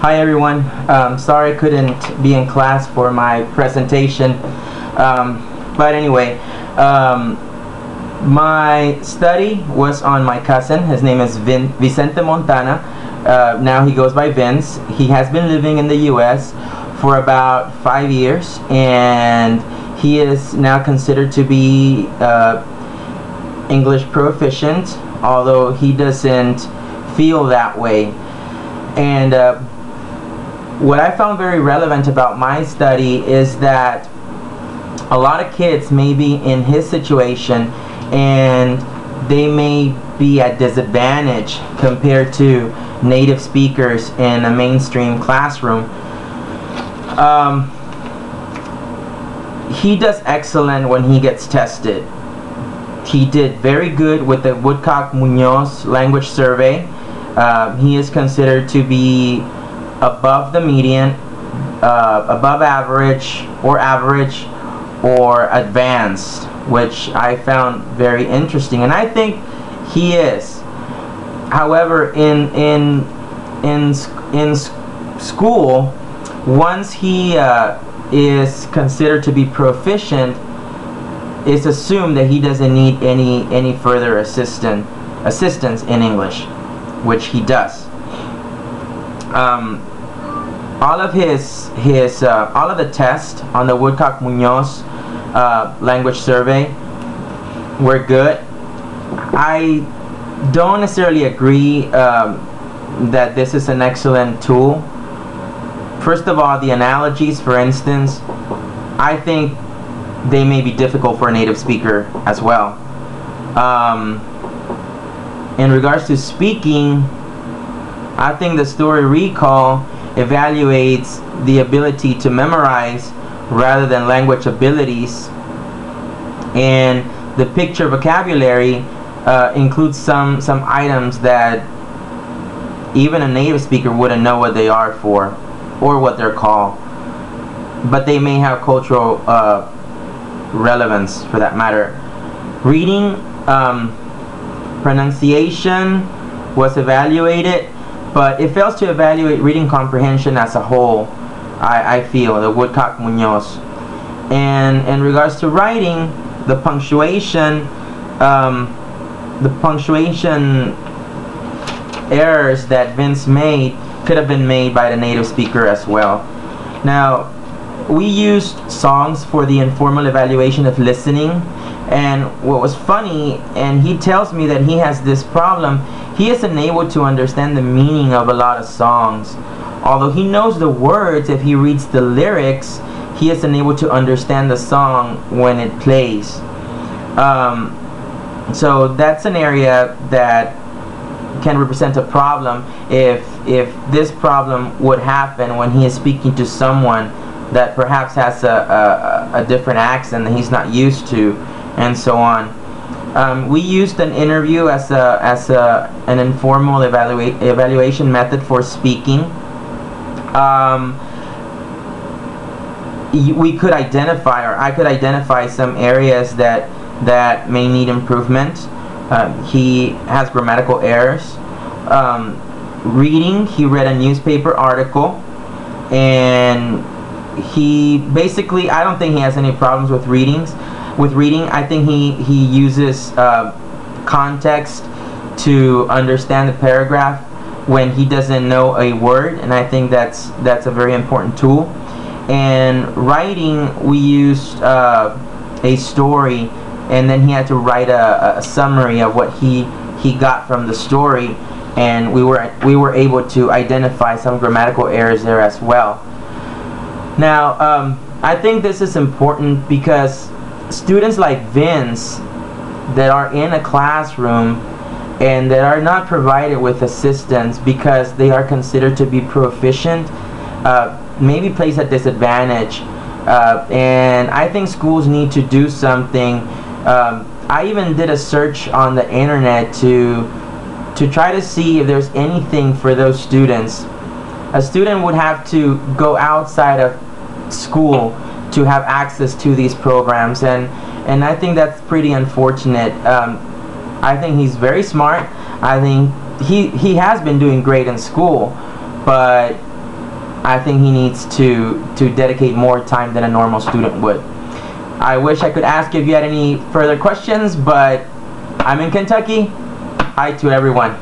Hi everyone. Sorry I couldn't be in class for my presentation. But anyway, my study was on my cousin. His name is Vicente Montana. Now he goes by Vince. He has been living in the US for about 5 years, and he is now considered to be English proficient, although he doesn't feel that way. And what I found very relevant about my study is that a lot of kids may be in his situation and they may be at disadvantage compared to native speakers in a mainstream classroom. He does excellent when he gets tested. He did very good with the Woodcock-Munoz language survey. He is considered to be above the median, above average, or advanced, which I found very interesting, and I think he is. However, in school, once he is considered to be proficient, it's assumed that he doesn't need any further assistance in English, which he does. All of all of the tests on the Woodcock-Munoz language survey were good. I don't necessarily agree that this is an excellent tool. First of all, the analogies, for instance, I think they may be difficult for a native speaker as well. In regards to speaking, I think the story recall evaluates the ability to memorize rather than language abilities, and the picture vocabulary includes some items that even a native speaker wouldn't know what they are for or what they're called, but they may have cultural relevance for that matter. Reading, pronunciation was evaluated, but it fails to evaluate reading comprehension as a whole, I feel, the Woodcock-Munoz. And in regards to writing, the punctuation errors that Vince made could have been made by the native speaker as well. Now, we used songs for the informal evaluation of listening, and what was funny, and he tells me that he has this problem, he isn't able to understand the meaning of a lot of songs. Although he knows the words, if he reads the lyrics, he isn't able to understand the song when it plays. So that's an area that can represent a problem if this problem would happen when he is speaking to someone that perhaps has a different accent that he's not used to, and so on. We used an interview as an informal evaluation method for speaking. We could identify, or I could identify, some areas that may need improvement. He has grammatical errors. Reading, he read a newspaper article, and he basically, I don't think he has any problems with reading. I think he uses context to understand the paragraph when he doesn't know a word, and I think that's a very important tool. And writing, we used a story, and then he had to write a summary of what he got from the story, and we were able to identify some grammatical errors there as well. Now, I think this is important because students like Vince that are in a classroom and that are not provided with assistance because they are considered to be proficient may be placed at disadvantage, and I think schools need to do something. I even did a search on the internet to try to see if there's anything for those students. A student would have to go outside of school to have access to these programs, and I think that's pretty unfortunate. I think he's very smart. I think he has been doing great in school, but I think he needs to dedicate more time than a normal student would. I wish I could ask if you had any further questions, but I'm in Kentucky. Hi to everyone.